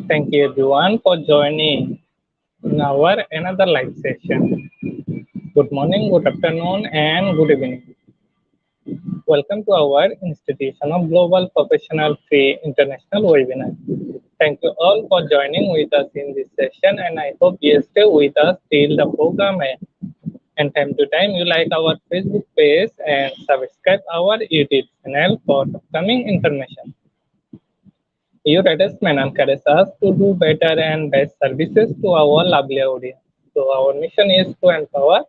Thank you everyone for joining in our another live session. Good morning, good afternoon, and good evening. Welcome to our Institution of Global Professional Free International webinar. Thank you all for joining with us in this session, and I hope you stay with us till the program ends. And time to time, you like our Facebook page and subscribe our YouTube channel for upcoming information. Your advertisement encourages us to do better and best services to our lovely audience. So our mission is to empower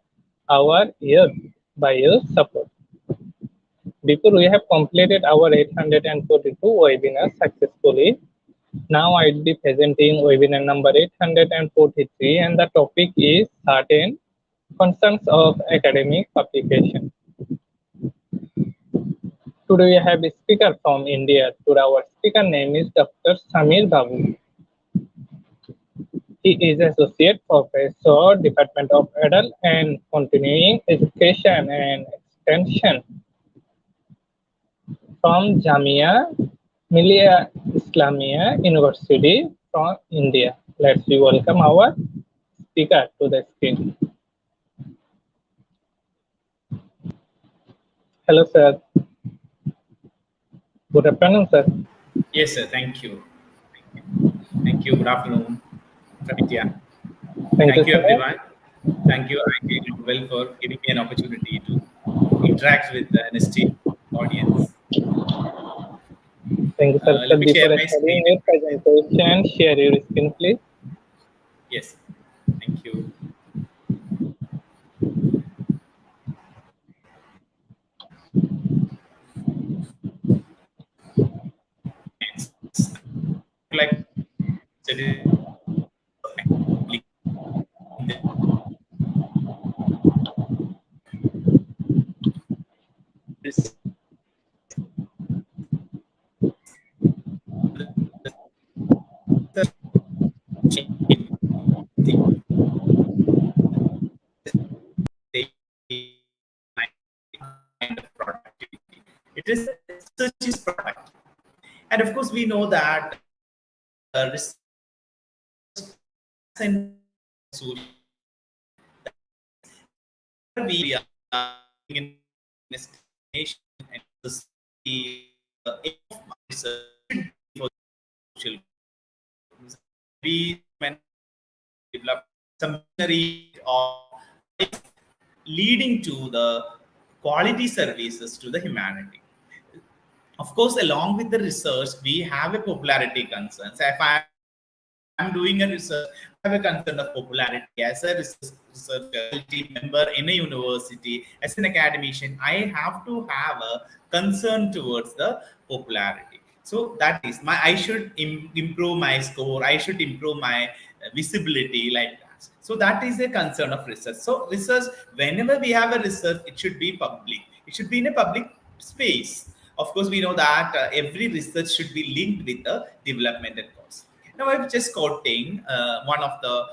our youth by your support. Before we have completed our 842 webinars successfully, now I'll be presenting webinar number 843, and the topic is certain concerns of academic publication. Today we have a speaker from India. Today our speaker name is Dr. Samir Babu. He is Associate Professor, Department of Adult and Continuing Education and Extension from Jamia Millia Islamia University from India. Let's welcome our speaker to the screen. Hello, sir. Good afternoon, sir. Yes, sir. Thank you. Thank you. Good afternoon from India. Thank you, sir. Everyone. Thank you, IK Global, for giving me an opportunity to interact with the esteemed audience. Thank you, sir. Let me share my starting screen. your presentation, share your screen, please. Yes. Thank you. Like kind of productivity. It is research is product, and of course we know that research and we are in this nation and society research for social we develop some or leading to the quality services to the humanity. Of course, along with the research, we have a popularity concern. So if I'm doing a research, I have a concern of popularity as a researcher, team member in a university, as an academician. I have to have a concern towards the popularity. So that is I should improve my score. I should improve my visibility like that. So that is a concern of research. So research, whenever we have a research, it should be public. It should be in a public space. Of course, we know that every research should be linked with the developmental cause. Now, I'm just quoting one of the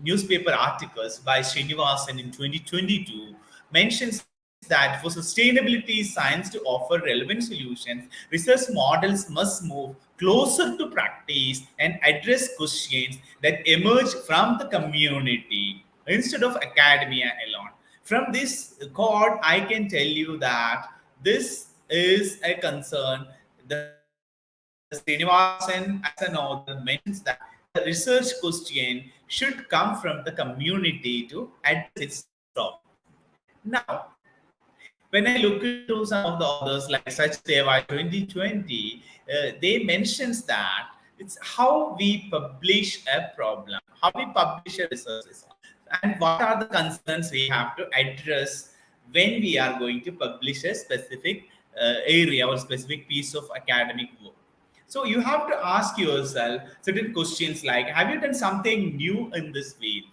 newspaper articles by Srinivasan in 2022 mentions that for sustainability science to offer relevant solutions, research models must move closer to practice and address questions that emerge from the community instead of academia alone. From this quote, I can tell you that this is a concern. The Srinivasan, as an author, mentions that the research question should come from the community to address its problem. Now, when I look into some of the authors like Sachdeva 2020, they mentions that it's how we publish a problem, how we publish a research result, and what are the concerns we have to address when we are going to publish a specific area or specific piece of academic work. So you have to ask yourself certain questions like, have you done something new in this field?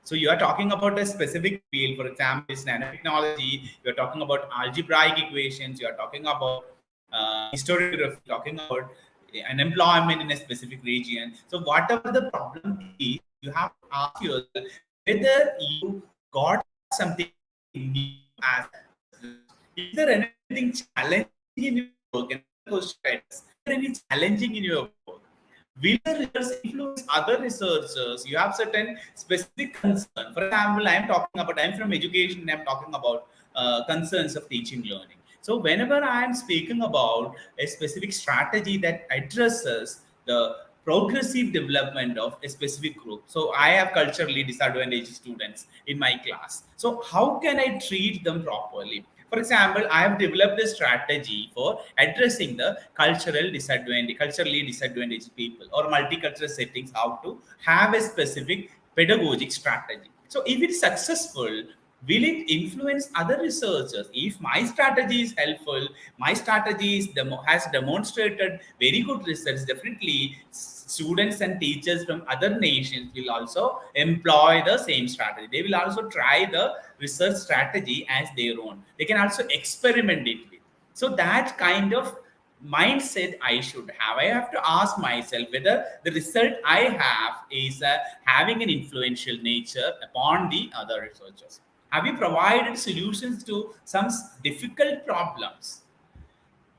So you are talking about a specific field, for example, it's nanotechnology. You're talking about algebraic equations. You're talking about historiography, talking about unemployment in a specific region. So whatever the problem is, you have to ask yourself whether you got something new as. Is there anything challenging in your work? Is there any challenging in your work? Will the research influence other researchers? You have certain specific concern. For example, I'm from education, I'm talking about concerns of teaching learning. So whenever I'm speaking about a specific strategy that addresses the progressive development of a specific group. So I have culturally disadvantaged students in my class. So how can I treat them properly? For example, I have developed a strategy for addressing the culturally disadvantaged people or multicultural settings, how to have a specific pedagogic strategy. So if it's successful, will it influence other researchers? If my strategy is helpful, my strategy has demonstrated very good results, definitely students and teachers from other nations will also employ the same strategy. They will also try the research strategy as their own. They can also experiment it with. So that kind of mindset I should have. I have to ask myself whether the result I have is having an influential nature upon the other researchers. Have you provided solutions to some difficult problems?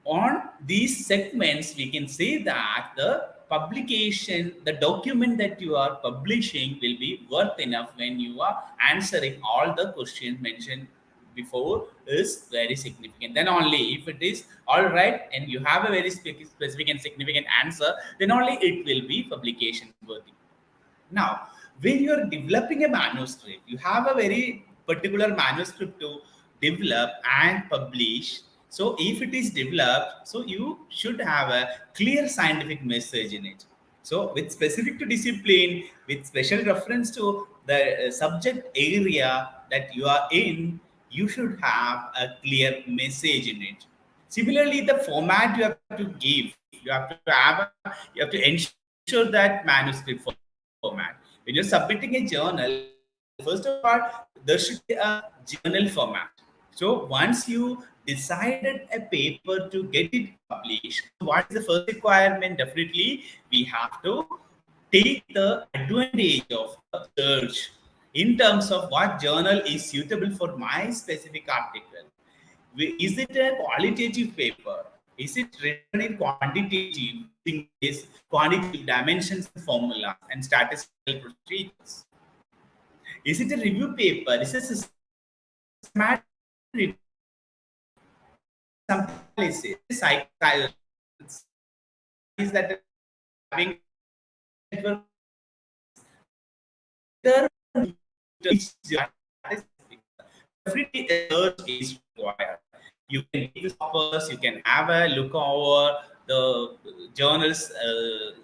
On these segments, we can say that the publication, the document that you are publishing will be worth enough when you are answering all the questions mentioned before is very significant. Then only if it is all right and you have a very specific and significant answer, then only it will be publication worthy. Now, when you're developing a manuscript, you have a very particular manuscript to develop and publish. So, if it is developed, so you should have a clear scientific message in it. So, with specific to discipline, with special reference to the subject area that you are in, you should have a clear message in it. Similarly, the format you have to give, you have to ensure that manuscript format. When you're submitting a journal, first of all, there should be a journal format. So once you decided a paper to get it published, what is the first requirement? Definitely, we have to take the advantage of the search in terms of what journal is suitable for my specific article. Is it a qualitative paper? Is it written in quantitative, using this quantitative dimensions and formulas and statistical procedures? Is it a review paper? Is it a systematic review? Some analysis, is that having definitely a search is required. You can take the toppers, you can have a look over the journals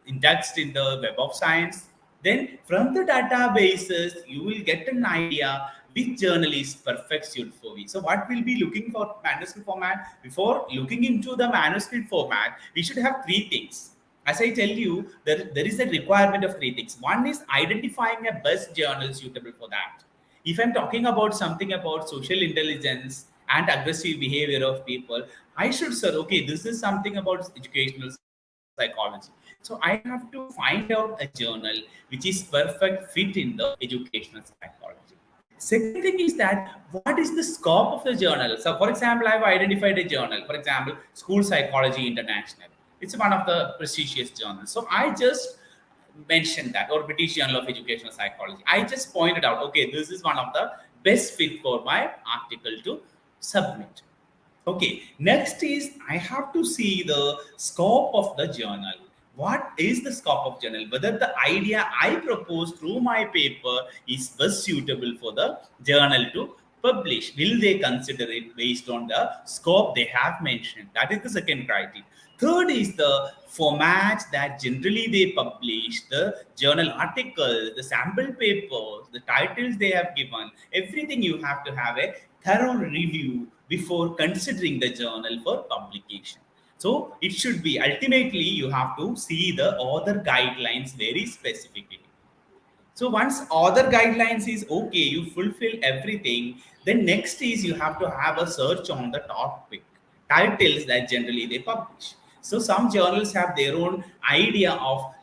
indexed in the Web of Science. Then from the databases, you will get an idea which journal is perfect suit for me. So what we'll be looking for manuscript format, before looking into the manuscript format, we should have three things. As I tell you, there is a requirement of three things. One is identifying a best journal suitable for that. If I'm talking about something about social intelligence and aggressive behavior of people, I should say, okay, this is something about educational psychology. So I have to find out a journal which is perfect fit in the educational psychology. Second thing is that what is the scope of the journal? So, for example, I've identified a journal, for example, School Psychology International. It's one of the prestigious journals. So I just mentioned that, or British Journal of Educational Psychology. I just pointed out, okay, this is one of the best fit for my article to submit. Okay, next is I have to see the scope of the journal. What is the scope of journal? Whether the idea I propose through my paper is best suitable for the journal to publish. Will they consider it based on the scope they have mentioned? That is the second criteria. Third is the format that generally they publish, the journal article, the sample papers, the titles they have given, everything you have to have a thorough review before considering the journal for publication. So it should be ultimately you have to see the author guidelines very specifically. So once other guidelines is okay, you fulfill everything. Then next is you have to have a search on the topic titles that generally they publish. So some journals have their own idea of,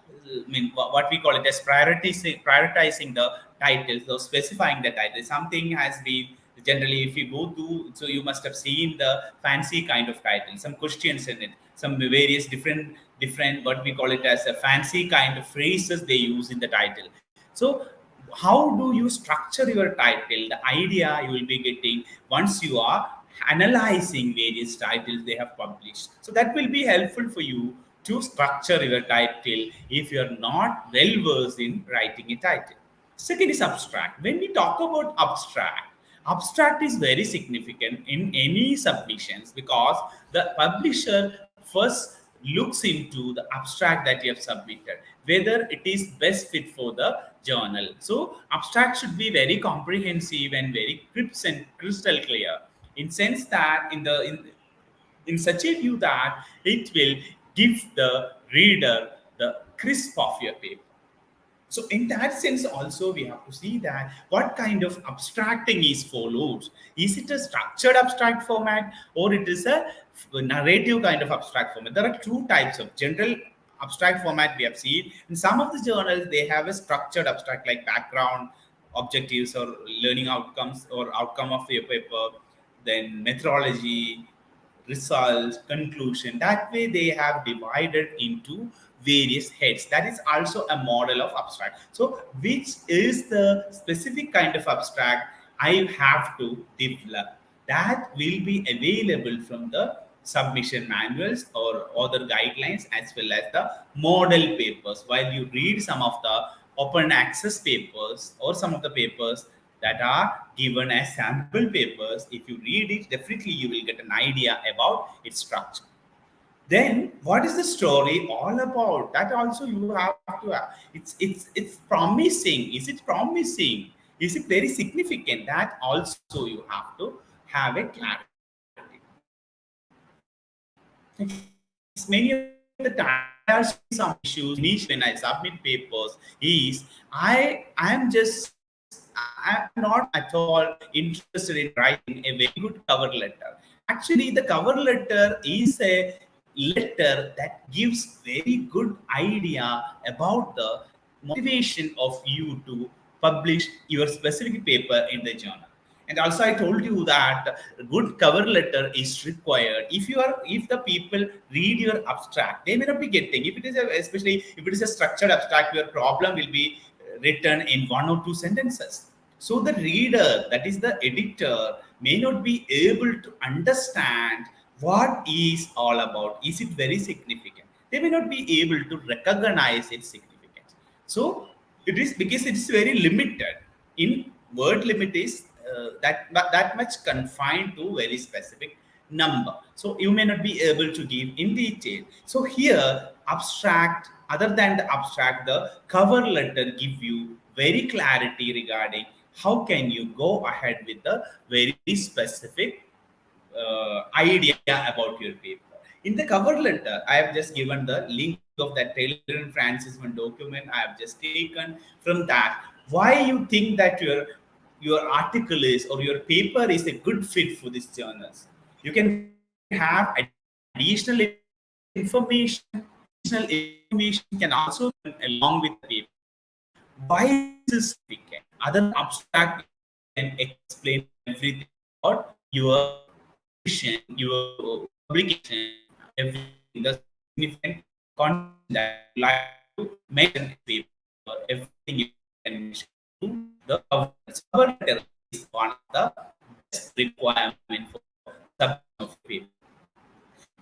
what we call it as prioritizing the titles or specifying the title. Something has been Generally, if you go to, so you must have seen the fancy kind of title, some questions in it, some various different what we call it as a fancy kind of phrases they use in the title. So how do you structure your title? The idea you will be getting once you are analyzing various titles they have published. So that will be helpful for you to structure your title if you are not well versed in writing a title. Second is abstract. When we talk about abstract, abstract is very significant in any submissions because the publisher first looks into the abstract that you have submitted, whether it is best fit for the journal. So abstract should be very comprehensive and very crisp and crystal clear, in sense that in such a view that it will give the reader the crisp of your paper. So in that sense also we have to see that what kind of abstracting is followed. Is it a structured abstract format or it is a narrative kind of abstract format? There are two types of general abstract format we have seen. In some of the journals they have a structured abstract like background, objectives or learning outcomes or outcome of your paper, then methodology, results, conclusion. That way they have divided into various heads. That is also a model of abstract. So which is the specific kind of abstract I have to develop? That will be available from the submission manuals or other guidelines as well as the model papers. While you read some of the open access papers or some of the papers that are given as sample papers, if you read it, definitely you will get an idea about its structure. Then what is the story all about? That also you have to have. It's promising. Is it promising? Is it very significant? That also you have to have a clarity. Many of the time I are seeing some issues niche when I submit papers is I'm not at all interested in writing a very good cover letter. Actually, the cover letter is a letter that gives very good idea about the motivation of you to publish your specific paper in the journal. And also I told you that a good cover letter is required. If the people read your abstract, they may not be getting, if it is especially if it is a structured abstract, your problem will be written in one or two sentences. So the reader, that is the editor, may not be able to understand what is all about. Is it very significant? They may not be able to recognize its significance. So it is because it is very limited. In word limit is that much confined to very specific number. So you may not be able to give in detail. So here abstract, other than the abstract, the cover letter give you very clarity regarding how can you go ahead with the very specific idea about your paper. In the cover letter, I have just given the link of that Taylor and Francis one document. I have just taken from that why you think that your article is or your paper is a good fit for these journals. You can have additional information. Additional information can also come along with the paper. Why is this significant? Other abstract can explain everything about your vision, your publication, everything, the significant content that you like to mention in paper, everything you can mention to the cover. Cover letter is one of the best requirement for submission of paper.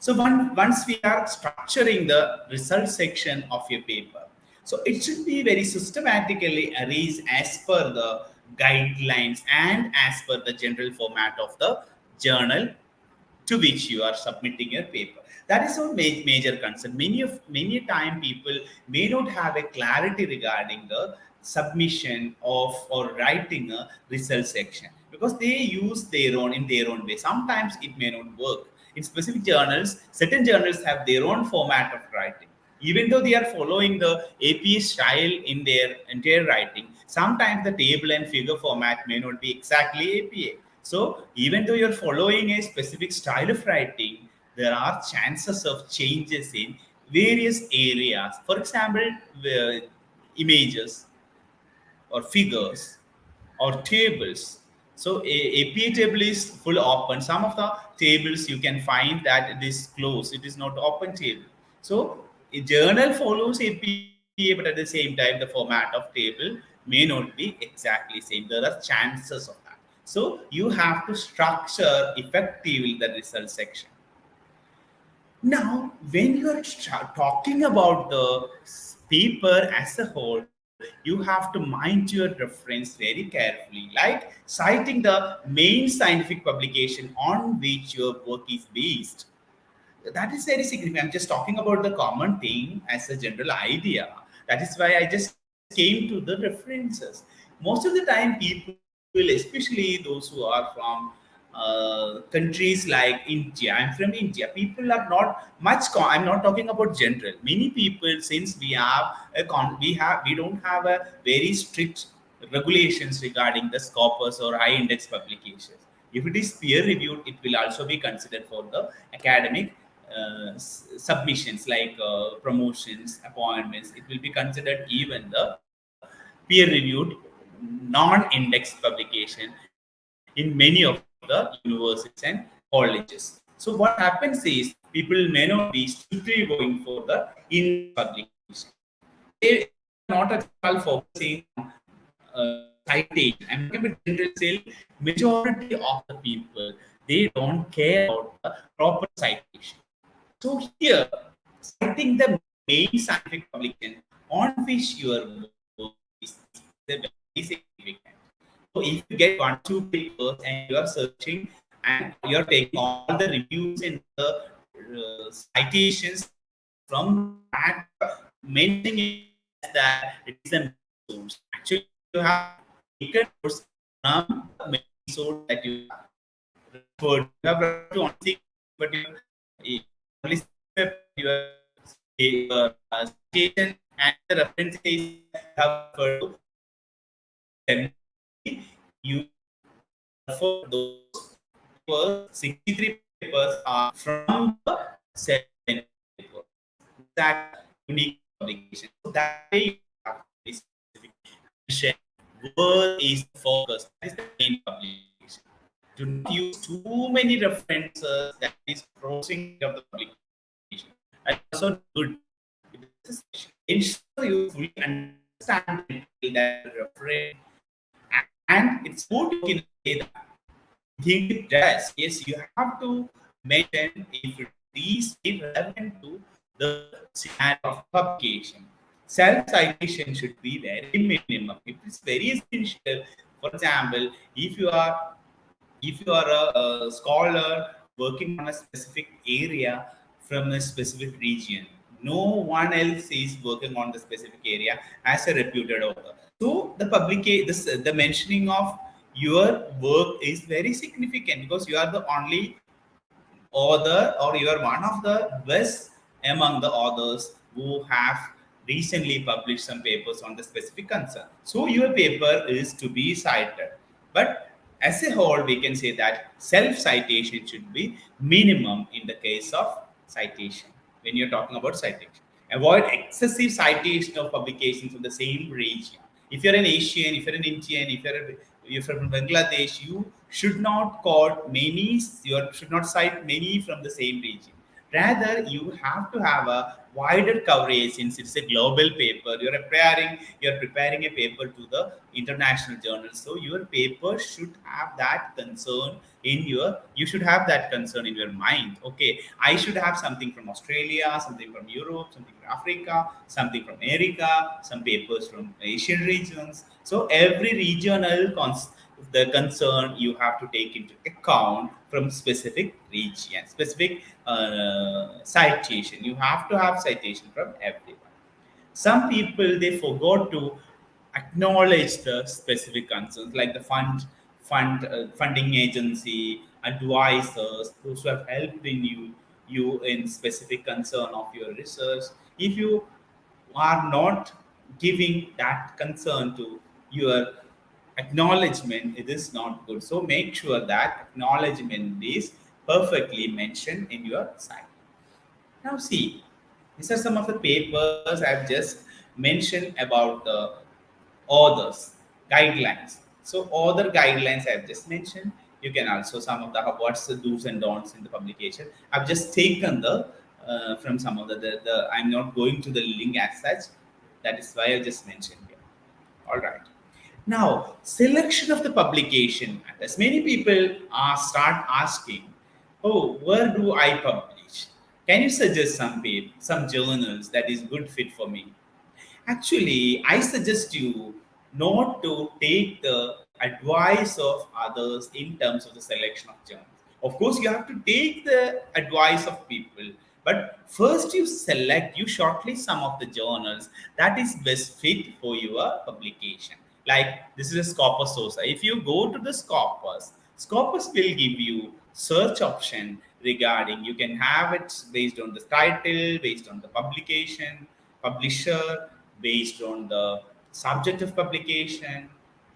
So once we are structuring the result section of your paper, so it should be very systematically arranged as per the guidelines and as per the general format of the journal to which you are submitting your paper. That is our major concern. Many time people may not have a clarity regarding the submission of or writing a result section because they use their own in their own way. Sometimes it may not work. In specific journals, certain journals have their own format of writing. Even though they are following the APA style in their entire writing, sometimes the table and figure format may not be exactly APA. So even though you're following a specific style of writing, there are chances of changes in various areas. For example, images or figures or tables. So APA table is full open. Some of the tables you can find that it is closed. It is not open table. So a journal follows APA, but at the same time, the format of table may not be exactly same. There are chances of that. So you have to structure effectively the result section. Now, when you are talking about the paper as a whole, you have to mind your reference very carefully, like citing the main scientific publication on which your work is based. That is very significant. I'm just talking about the common thing as a general idea. That is why I just came to the references. Most of the time, people, especially those who are from countries like India. I'm from India. People are not much. I'm not talking about general. Many people, since we have we don't have a very strict regulations regarding the scopus or high index publications. If it is peer reviewed, it will also be considered for the academic submissions like promotions, appointments. It will be considered even the peer reviewed non-index publication in many of the universities and colleges. So what happens is people may not be strictly going for the index publication. They are not at all focusing on citation. I'm talking about general sale. Majority of the people, they don't care about the proper citation. So here, citing the main scientific publication on which your work is very significant. So if you get 1, 2 papers and you are searching and you are taking all the reviews and the citations from that, mentioning it as that it is the main source. Actually, you have taken notes from the main source that you have referred. You have referred to only thing, but you have only your citation and the reference is have referred to you refer those papers, 63 papers are from the 7 papers. That unique publication. So that way you have very specific mention. Word is the focus. That is the main publication. Do not use too many references that is crossing of the publication. And also good. Ensure you fully understand that reference, and it's good you can say that think it does. Yes, you have to mention if it is relevant to the scenario of publication. Self-citation should be very minimum. It is very essential. For example, if you are a scholar working on a specific area from a specific region, no one else is working on the specific area as a reputed author. So the mentioning of your work is very significant because you are the only author or you are one of the best among the authors who have recently published some papers on the specific concern. So your paper is to be cited. But as a whole, we can say that self-citation should be minimum in the case of citation. When you're talking about citation, avoid excessive citation of publications from the same region. If you're an Asian, if you're an Indian, if you're from Bangladesh, you should not quote many, you should not cite many from the same region. Rather, you have to have a wider coverage since it's a global paper. You're preparing a paper to the international journal. So your paper should have that concern you should have that concern in your mind. Okay, I should have something from Australia, something from Europe, something from Africa, something from America, some papers from Asian regions. So every regional the concern you have to take into account from specific region, specific citation. You have to have citation from everyone. Some people they forgot to acknowledge the specific concerns, like the funding agency, advisors, those who have helped in you in specific concern of your research. If you are not giving that concern to your acknowledgement, it is not good. So make sure that acknowledgement is perfectly mentioned in your site. Now see, these are some of the papers I've just mentioned about the authors, guidelines. So other guidelines I've just mentioned. You can also some of the what's the do's and don'ts in the publication. I've just taken the from some of the I'm not going to the link as such. That is why I just mentioned here. All right. Now, selection of the publication matters. Many people start asking, "Oh, where do I publish? Can you suggest some journals that is good fit for me?" Actually, I suggest you not to take the advice of others in terms of the selection of journals. Of course, you have to take the advice of people, but first you shortlist some of the journals that is best fit for your publication. Like this is a Scopus source. If you go to the Scopus will give you search option regarding you can have it based on the title, based on the publisher, based on the subject of publication,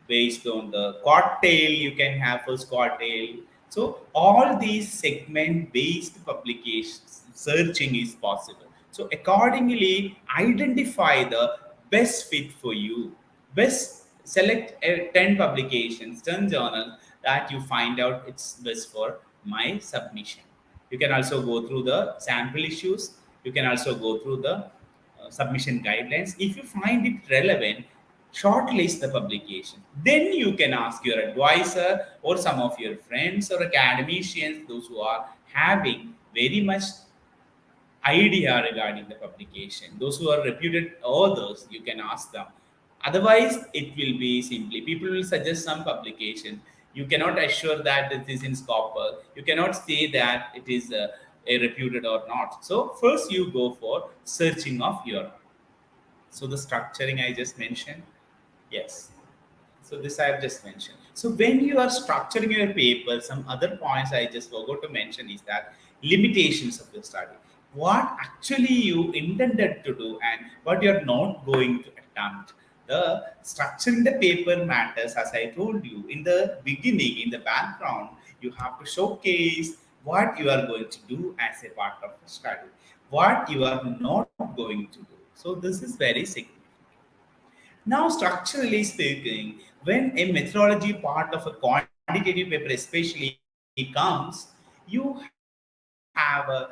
based on the quartile, you can have first quartile. So all these segment based publications searching is possible. So accordingly, identify the best fit for you. Best select 10 publications, 10 journals that you find out it's best for my submission. You can also go through the sample issues. You can also go through the submission guidelines. If you find it relevant, shortlist the publication. Then you can ask your advisor or some of your friends or academicians, those who are having very much idea regarding the publication. Those who are reputed authors, you can ask them. Otherwise, it will be simply people will suggest some publication. You cannot assure that it is in Scopus. You cannot say that it is a reputed or not. So first you go for searching of your. So the structuring I just mentioned, yes. So this I have just mentioned. So when you are structuring your paper, some other points I just forgot to mention is that limitations of your study. What actually you intended to do and what you're not going to attempt. The structuring the paper matters, as I told you in the beginning, in the background, you have to showcase what you are going to do as a part of the study, what you are not going to do. So this is very significant. Now, structurally speaking, when a methodology part of a quantitative paper especially comes, you have a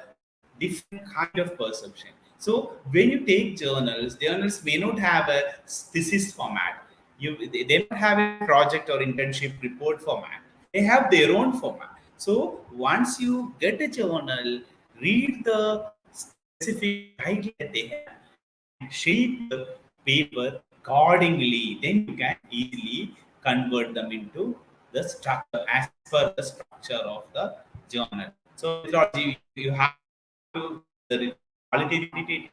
different kind of perception. So when you take journals may not have a thesis format. They may not have a project or internship report format. They have their own format. So once you get a journal, read the specific guidelines that they have and shape your paper accordingly, then you can easily convert them into the structure as per the structure of the journal. So methodology, you have to the qualitative.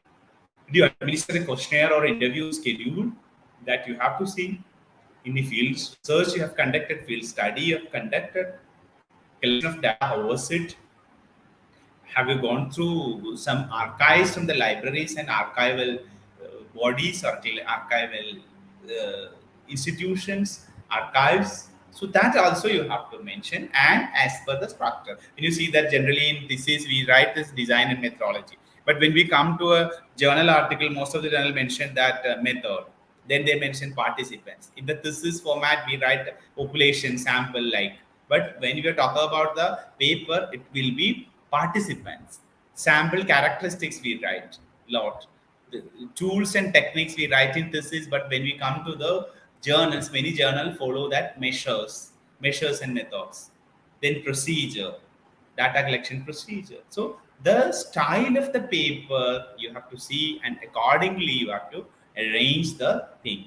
Do you administer a questionnaire or interview schedule that you have to see in the field research you have conducted, field study you have conducted, collection of data, how was it? Have you gone through some archives from the libraries and archival bodies or archival institutions, archives? So that also you have to mention and as per the structure. When you see that generally in thesis we write this design and methodology, but when we come to a journal article, most of the journal mention that method. Then they mention participants. In the thesis format, we write population sample like. But when we are talking about the paper, it will be participants. Sample characteristics we write lot. The tools and techniques we write in thesis, but when we come to the journals, many journals follow that measures and methods. Then procedure, data collection procedure. So the style of the paper you have to see, and accordingly you have to arrange the thing.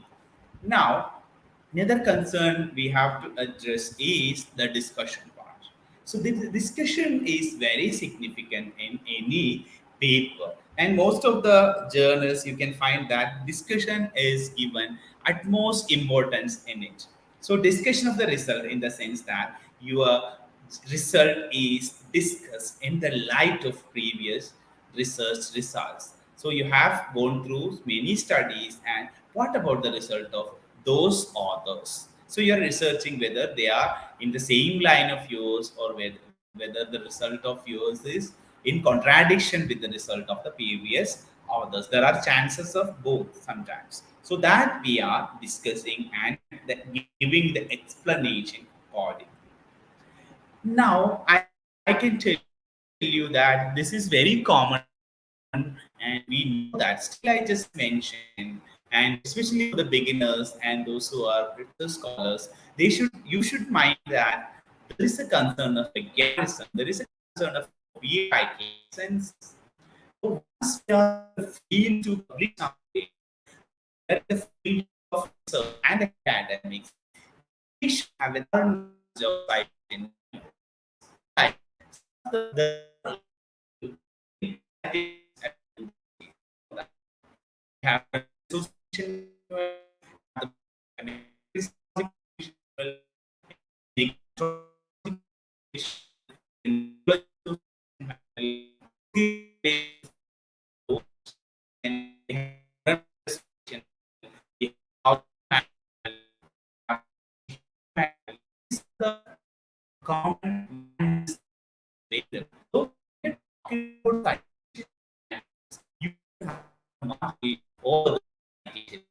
Now, another concern we have to address is the discussion part. So the discussion is very significant in any paper, and most of the journals you can find that discussion is given utmost importance in it. So discussion of the result in the sense that your result is discussed in the light of previous research results. So you have gone through many studies, and what about the result of those authors? So you're researching whether they are in the same line of yours or whether the result of yours is in contradiction with the result of the previous authors. There are chances of both sometimes. So that we are discussing and giving the explanation according. Now, I can tell you that this is very common and we know that. Still, I just mentioned, and especially for the beginners and those who are the scholars, you should mind that there is a concern of plagiarism, there is a concern of copyright license. So once we are in the field to publish something, we are in the field of research and academics, we should have a thorough knowledge of citation. Like some of the we have the association manual, the manual, the and the common available. So we're talking about citation. You have not read all the citation.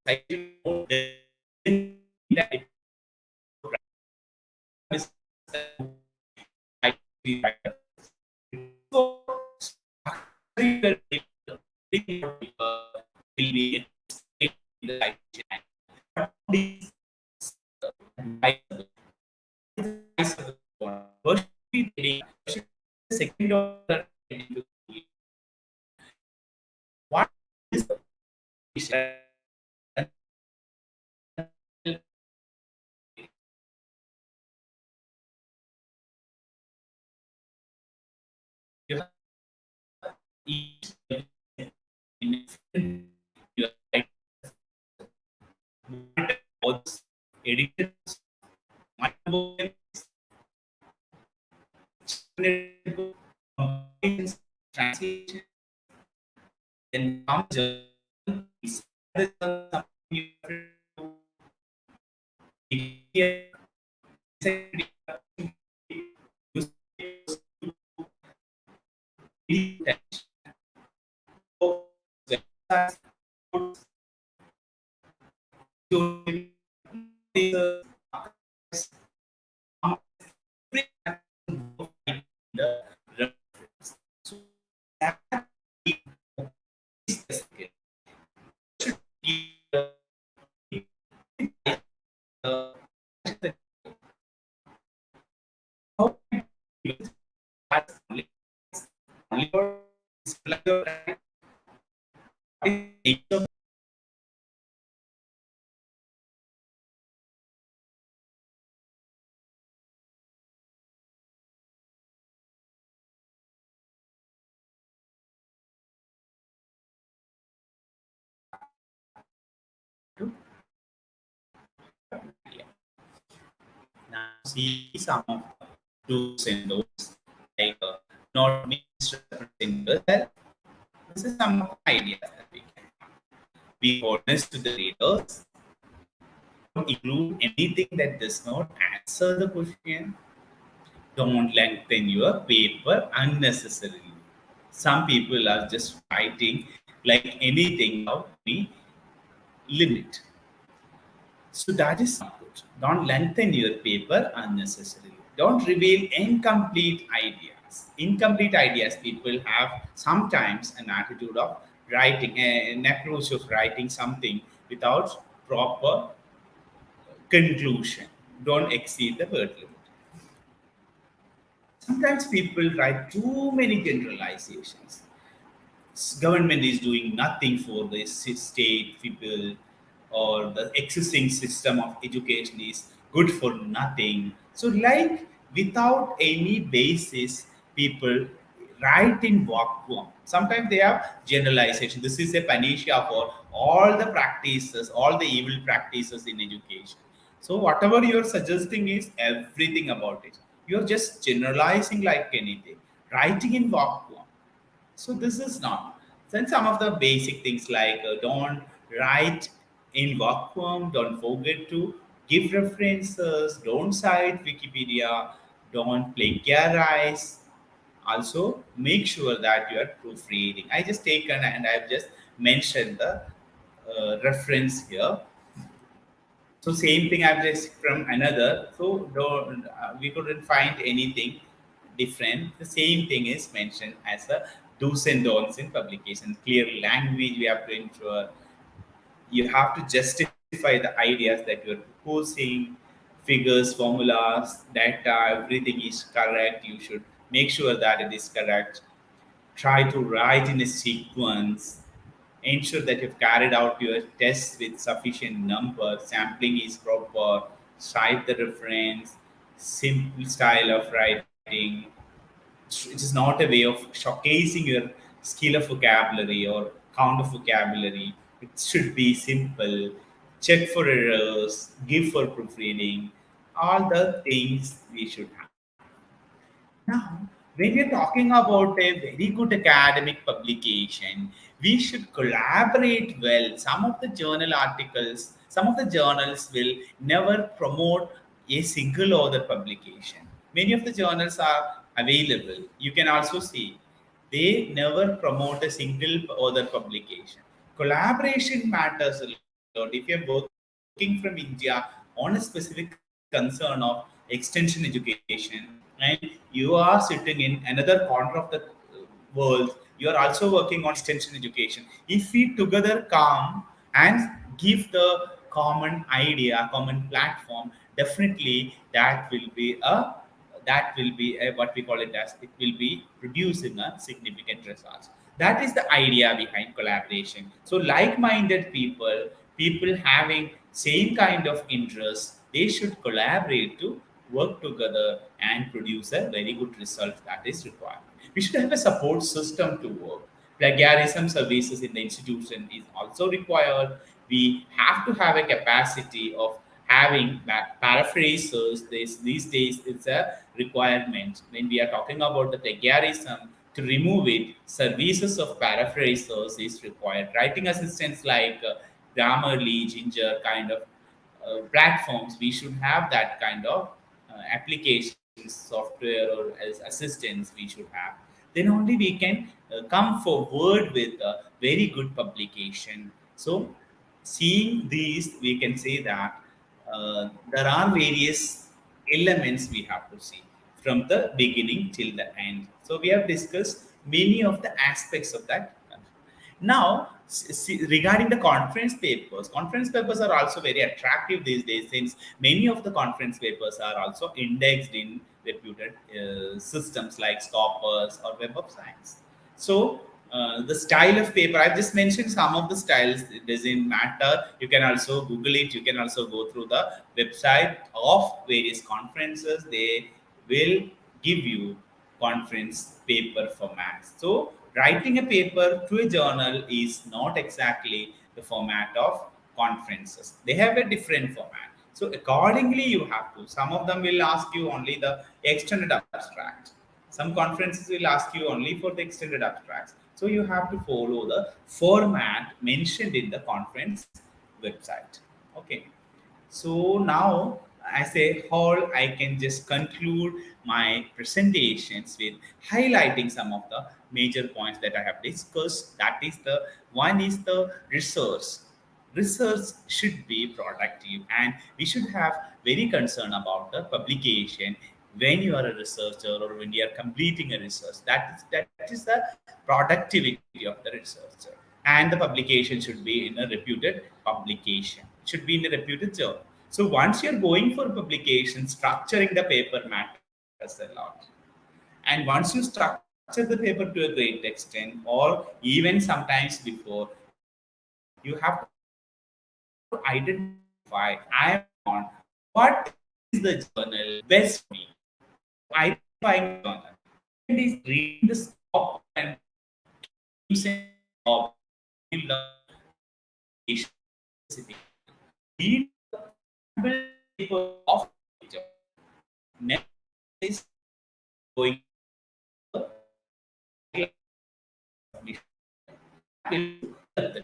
Citation that it is so will be the citation. What is advisable? First, we reading. Second order. What is the you have each in your editors, translation, then comes now see some of the do's and don'ts, like not misrepresenting yourself. This is some of the ideas that we can be honest to the readers. Don't include anything that does not answer the question. Don't lengthen your paper unnecessarily. Some people are just writing like anything without any limit. So that is not good. Don't lengthen your paper unnecessarily. Don't reveal incomplete ideas. Incomplete ideas, people have sometimes an attitude of writing, an approach of writing something without proper conclusion. Don't exceed the word limit. Sometimes people write too many generalizations. Government is doing nothing for the state people, or the existing system of education is good for nothing. So like without any basis, people write in vacuum. Sometimes they have generalization. This is a panacea for all the practices, all the evil practices in education. So whatever you're suggesting is everything about it. You're just generalizing like anything, writing in vacuum. So this is not. Then some of the basic things like don't write in vacuum, don't forget to give references, don't cite Wikipedia, don't plagiarize. Also, make sure that you are proofreading. I just taken and I've just mentioned the reference here. So same thing I've just from another. So we couldn't find anything different. The same thing is mentioned as a do's and don'ts in publication. Clear language we have to ensure. You have to justify the ideas that you're proposing, figures, formulas, data, everything is correct. You should make sure that it is correct. Try to write in a sequence. Ensure that you've carried out your tests with sufficient number. Sampling is proper. Cite the reference. Simple style of writing. It is not a way of showcasing your skill of vocabulary or count of vocabulary. It should be simple. Check for errors. Give for proofreading. All the things we should have. Now, when we're talking about a very good academic publication, we should collaborate well. Some of the journal articles, some of the journals will never promote a single author publication. Many of the journals are available. You can also see they never promote a single author publication. Collaboration matters a lot. If you're working from India on a specific concern of extension education and you are sitting in another corner of the world, you are also working on extension education. If we together come and give the common idea, common platform, definitely that will be a what we call it as it will be producing a significant results. That is the idea behind collaboration. So like-minded people having same kind of interest, they should collaborate to work together and produce a very good result that is required. We should have a support system to work. Plagiarism services in the institution is also required. We have to have a capacity of having paraphrasers. These days, it's a requirement. When we are talking about the plagiarism, to remove it, services of paraphrasers is required. Writing assistants like Grammarly, Ginger kind of platforms, we should have that kind of applications, software, or as assistants we should have. Then only we can come forward with a very good publication. So, seeing these, we can say that there are various elements we have to see from the beginning till the end. So, we have discussed many of the aspects of that. Now, regarding the conference papers are also very attractive these days since many of the conference papers are also indexed in reputed systems like Scopus or Web of Science. So, the style of paper, I've just mentioned some of the styles, it doesn't matter. You can also Google it, you can also go through the website of various conferences. They will give you conference paper formats. So, writing a paper to a journal is not exactly the format of conferences. They have a different format. So, accordingly, you have to. Some of them will ask you only the extended abstract. Some conferences will ask you only for the extended abstracts. So, you have to follow the format mentioned in the conference website. Okay. So now, as a whole, I can just conclude my presentations with highlighting some of the major points that I have discussed. That is the one is the research. Research should be productive, and we should have very concern about the publication when you are a researcher or when you are completing a research. That is the productivity of the researcher, and the publication should be in a reputed publication, should be in a reputed journal. So once you're going for publication, structuring the paper matters a lot. And once you structure the paper to a great extent, or even sometimes before, you have to identify I am on what is the journal best for me. Identifying the journal. Second is reading the scope and aims and job field of publication specific. Read the sample paper of the job. Next is going to the submission. Will help them.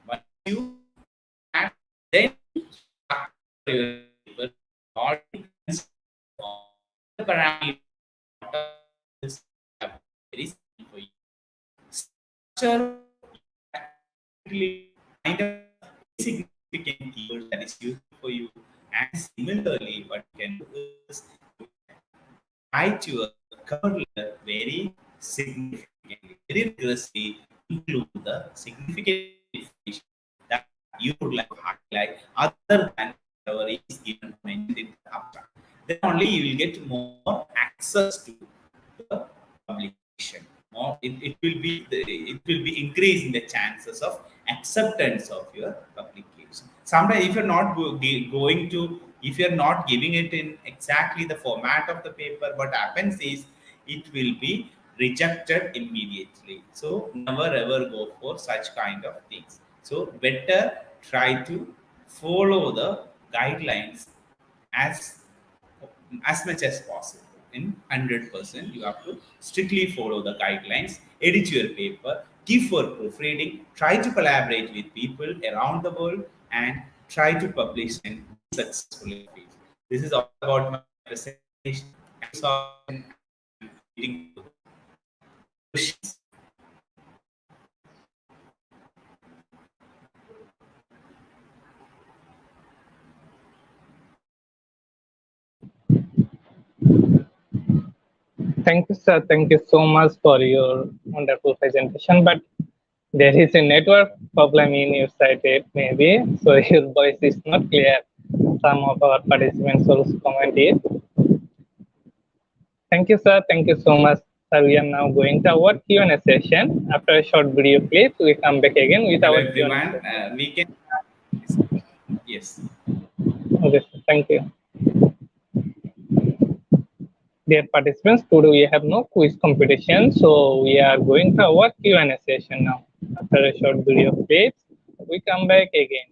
Once you have, then structure your paper according to the parameters is very simple for you. Structure find a significant keyword that is useful for for you. And similarly, what you can do is you can write your cover letter very significantly, very rigorously, include the significant information that you would like to highlight other than whatever is given mentioned in the abstract. Then only you will get more access to the publication. More, it will be it will be increasing the chances of acceptance of your publication. Sometimes if you're not going to, if you're not giving it in exactly the format of the paper, what happens is it will be rejected immediately. So never ever go for such kind of things. So better try to follow the guidelines as much as possible. In 100%, you have to strictly follow the guidelines, edit your paper, give for proofreading, try to collaborate with people around the world, and try to publish and be successful in the field. This is all about my presentation. Thank you so much. I'm waiting for questions. Thank you, sir. Thank you so much for your wonderful presentation. But there is a network problem in your site, maybe. So your voice is not clear. Some of our participants also commented. Thank you, sir. Thank you so much. Sir, we are now going to our Q&A session. After a short video clip, we come back again with Hello our everyone. Q&A. We can yes. Okay, sir. Thank you. Dear participants, today we have no quiz competition, so we are going to our Q&A session now. After a short video clip, we come back again.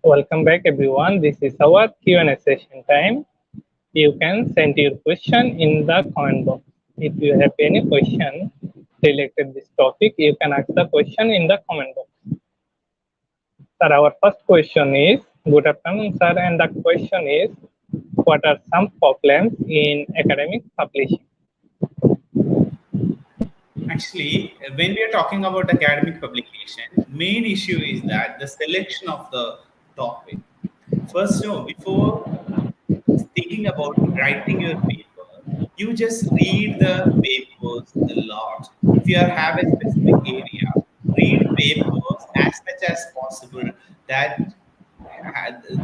Welcome back, everyone. This is our Q&A session time. You can send your question in the comment box. If you have any question related to this topic, you can ask the question in the comment box. Sir, our first question is, good afternoon, sir, and the question is, what are some problems in academic publishing? Actually, when we are talking about academic publication, main issue is that the selection of the topic. First, no, before thinking about writing your paper, you just read the papers a lot. If you have a specific area, read papers as much as possible that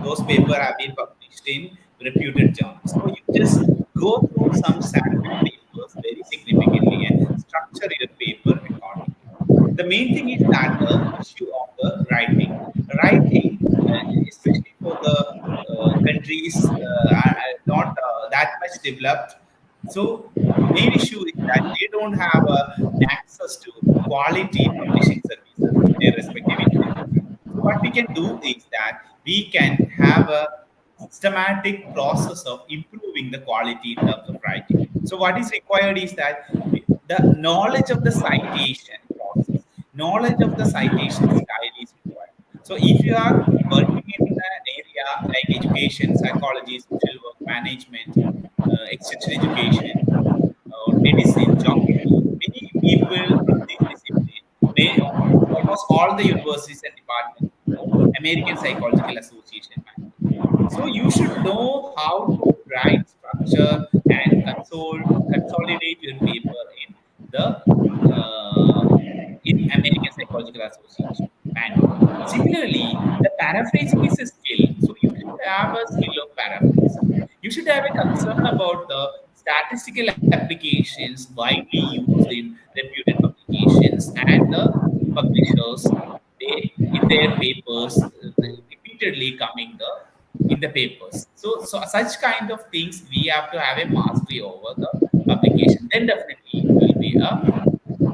those papers have been published in reputed journals. So you just go through some sample papers very significantly and structure your paper accordingly. The main thing is that the issue of the writing. Writing, especially for the countries are not that much developed. So main issue is that they don't have access to quality publishing services in their respective institutions. So what we can do is that we can have a systematic process of improving the quality in terms of writing. So what is required is that the knowledge of the citation process, knowledge of the citation style is required. So if you are working in an area like education, psychology, social work, management, extension education, or medicine, geography. Many people from this discipline, almost all the universities and departments know American Psychological Association manual. So you should know how to write, structure, and consolidate your paper the uh, in American Psychological Association manual. Similarly, the paraphrasing is a skill. So you should have a skill of paraphrasing. You should have a concern about the statistical applications widely used in reputed publications and the publishers they in their papers repeatedly coming in the papers. So such kind of things we have to have a mastery over the publication. Then definitely it will be a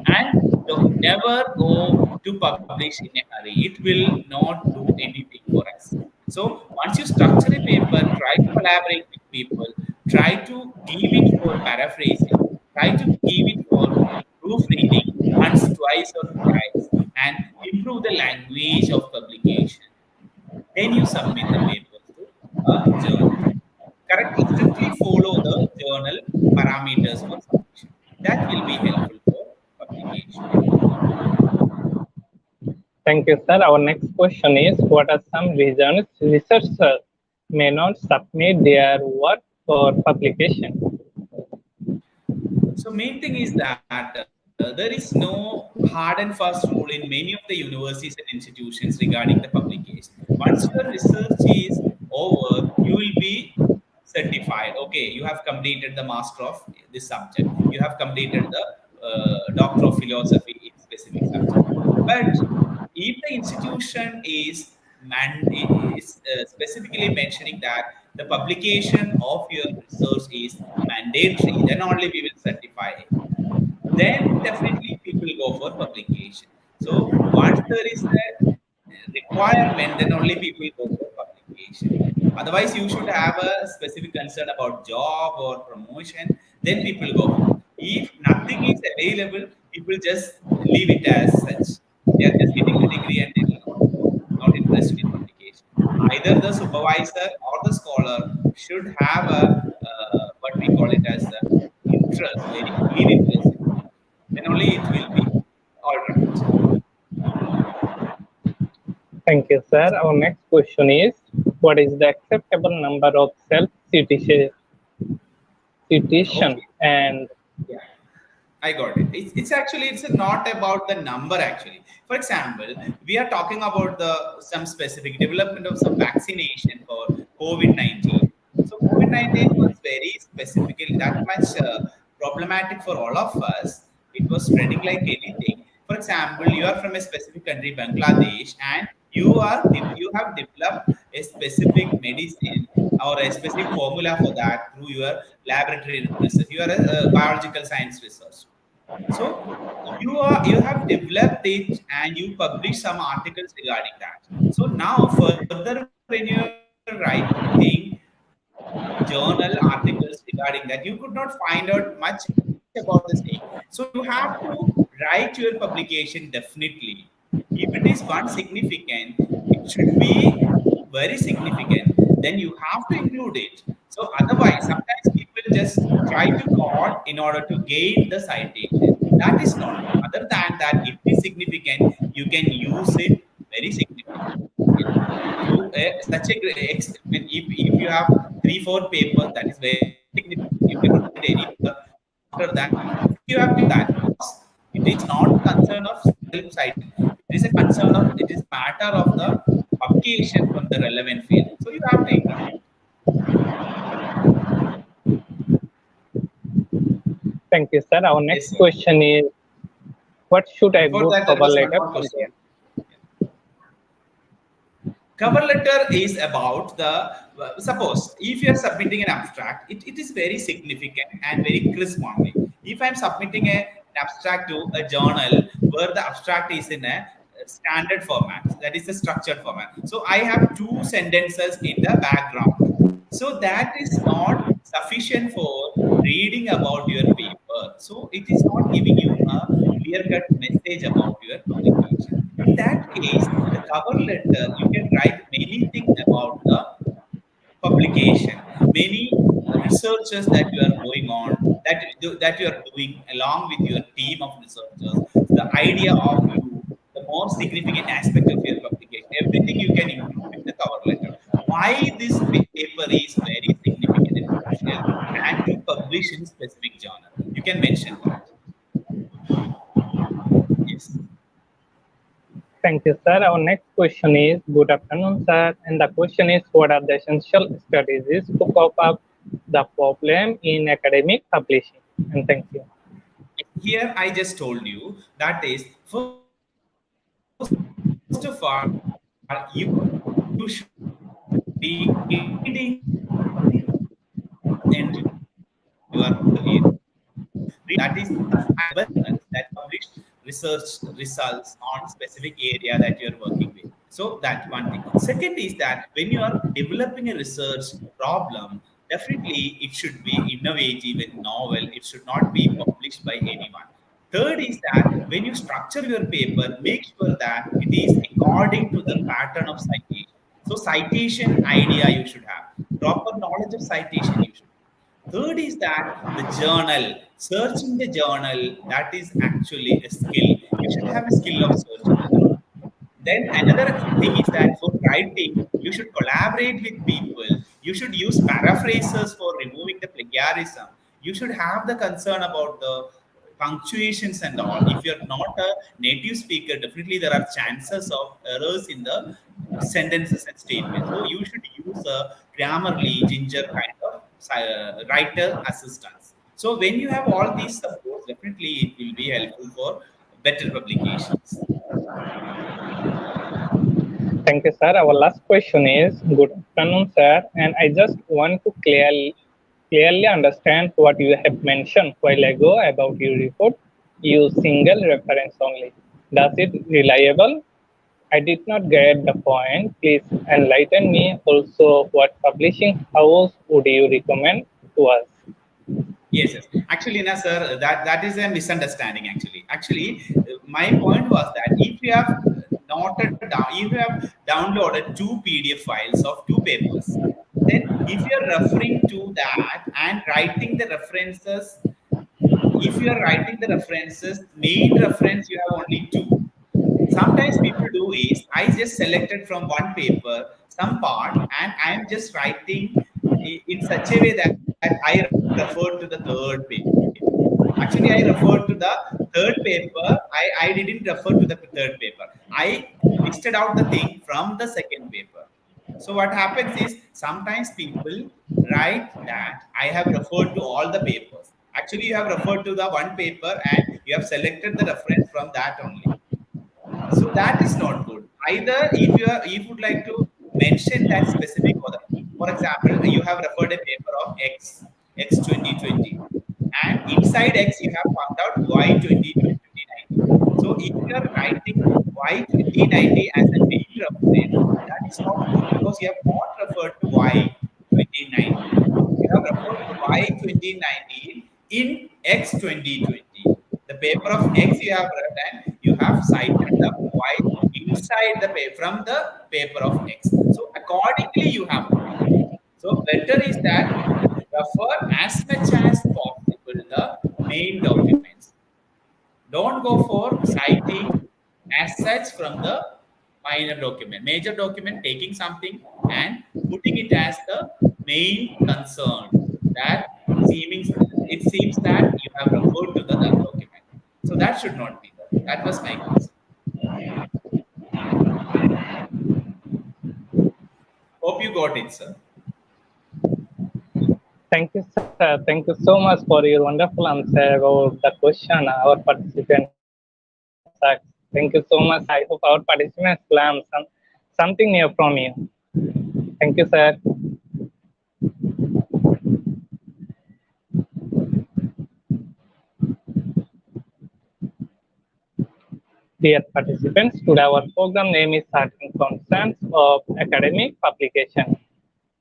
and don't never go to publish in a hurry. It will not do anything for us. So once you structure a paper, try to collaborate with people, try to give it for paraphrasing, try to give it for proofreading once, twice, or thrice, and improve the language of publication. Then you submit the papers to a journal. Correctly, strictly follow the journal parameters for submission. That will be helpful for publication. Thank you, sir. Our next question is, what are some reasons researchers may not submit their work for publication? So main thing is that there is no hard and fast rule in many of the universities and institutions regarding the publication. Once your research is over, you will be certified. Okay, you have completed the master of this subject. You have completed the doctor of philosophy in specific subject. But if the institution is specifically mentioning that the publication of your research is mandatory, then only we will certify it. Then definitely people go for publication. So once there is a requirement, then only people go for publication. Otherwise, you should have a specific concern about job or promotion. Then people go for. If nothing is available, people just leave it as such. They are just getting the degree and they will not interested in publication. Either the supervisor or the scholar should have a what we call it as the interest, very keen interest. Then only it will be all right. Thank you, sir. Our next question is, what is the acceptable number of self-citation Okay. and Yeah. I got it. It's actually it's not about the number actually. For example, we are talking about the some specific development of some vaccination for COVID-19. So COVID-19 was very specifically that much problematic for all of us. It was spreading like anything. For example, you are from a specific country, Bangladesh, and you have developed a specific medicine or a specific formula for that through your laboratory research. You are a biological science research. So you have developed it and you publish some articles regarding that. So now further when you're writing journal articles regarding that, you could not find out much about the same. So you have to write your publication definitely. If it is one significant, it should be very significant. Then you have to include it. So otherwise, sometimes people just try to quote in order to gain the citation. That is not. Other than that, if it is significant, you can use it very significant. To such a great extent, if you have 3 4 papers, that is very significant. You cannot write any more after that. You have to do that because it is not a concern of self-citing. It is a concern of it is matter of the publication from the relevant field. So you have to include it. thank you, sir. Our next Yes, sir. question is, what should a Before good that, there cover was one letter more question. contain? Cover letter is about the suppose if you are submitting an abstract, it is very significant and very crisp only. If I'm submitting an abstract to a journal where the abstract is in a standard format, that is the structured format, so I have two sentences in the background, so that is not sufficient for reading about your paper. So it is not giving you a clear cut message about your publication. In that case, the cover letter, you can write many things about the publication, many researches that you are going on, that you are doing along with your team of researchers, the idea of you, the more significant aspect of your publication, everything you can include in the cover letter. Why this paper is very significant and crucial, and to publish in specific journal. You can mention that. Yes. Thank you, sir. Our next question is, good afternoon, sir. And the question is, what are the essential strategies to cope up the problem in academic publishing? And thank you. Here I just told you that is, first of all, you should be reading and you are in. That is journals that publish research results on specific area that you are working with. So that's one thing. Second is that when you are developing a research problem, definitely it should be innovative and novel. It should not be published by anyone. Third is that when you structure your paper, make sure that it is according to the pattern of citation. So citation idea you should have. Proper knowledge of citation you should have. Third is that the journal, searching the journal, that is actually a skill. You should have a skill of searching the journal. Then another thing is that for writing, you should collaborate with people. You should use paraphrasers for removing the plagiarism. You should have the concern about the punctuations and all. If you're not a native speaker, definitely there are chances of errors in the sentences and statements. So you should use a Grammarly, Ginger kind of writer assistance. So when you have all these supports, definitely it will be helpful for better publications. Thank you, sir. Our last question is, good afternoon, sir. And I just want to clearly understand what you have mentioned while ago about your report. Use single reference only. Does it reliable? I did not get the point. Please enlighten me. Also, what publishing house would you recommend to us? Yes, yes. Actually, na, sir, that is a misunderstanding. Actually, my point was that if you have noted down, if you have downloaded two PDF files of two papers, then if you are referring to that and writing the references, if you are writing the references, main reference you have only two. Sometimes people do is I just selected from one paper some part and I am just writing in such a way that I refer to the third paper. Actually, I referred to the third paper. I didn't refer to the third paper. I listed out the thing from the second paper. So what happens is sometimes people write that I have referred to all the papers. Actually, you have referred to the one paper and you have selected the reference from that only. So that is not good. Either if you would like to mention that specific author, for example, you have referred a paper of X 2020, and inside X you have found out Y 2090. So if you are writing Y 2090 as a main reference, that is not good because you have not referred to Y 2019. You have referred to Y 2019 in X 2020. The paper of X you have read and you have cited the Y inside the paper from the paper of X. So accordingly you have to do. So better is that refer as much as possible the main documents. Don't go for citing as such from the minor document. Major document taking something and putting it as the main concern. That seeming it seems that you have referred to the document. So that should not be there. That was my concern. Hope you got it, sir. Thank you, sir. Thank you so much for your wonderful answer about the question our participants asked. Thank you so much. I hope our participants learn something new from you. Thank you, sir. Dear participants, today our program name is Certain Concerns of Academic Publication.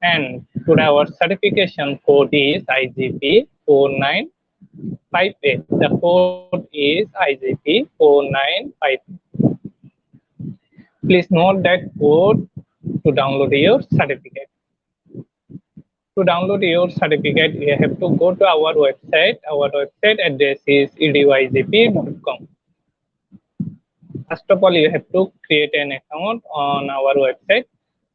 And today our certification code is IGP 4958. The code is IGP 4958. Please note that code to download your certificate. to download your certificate, you have to go to our website. Our website address is edyzp.com. First of all, you have to create an account on our website.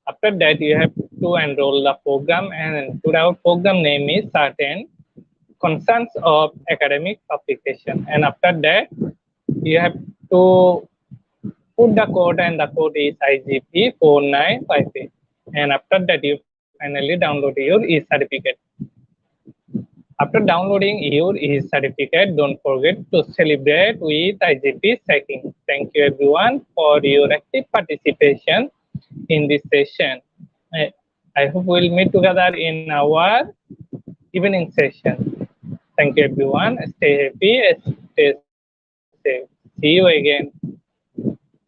After that, you have to enroll the program, and today our program name is Certain Concerns of Academic Application. And after that, you have to put the code, and the code is IGP 4958. And after that, you finally download your e-certificate. After downloading your e-certificate, don't forget to celebrate with IGP checking. Thank you everyone for your active participation in this session. I hope we'll meet together in our evening session. Thank you everyone. Stay happy, stay safe. See you again.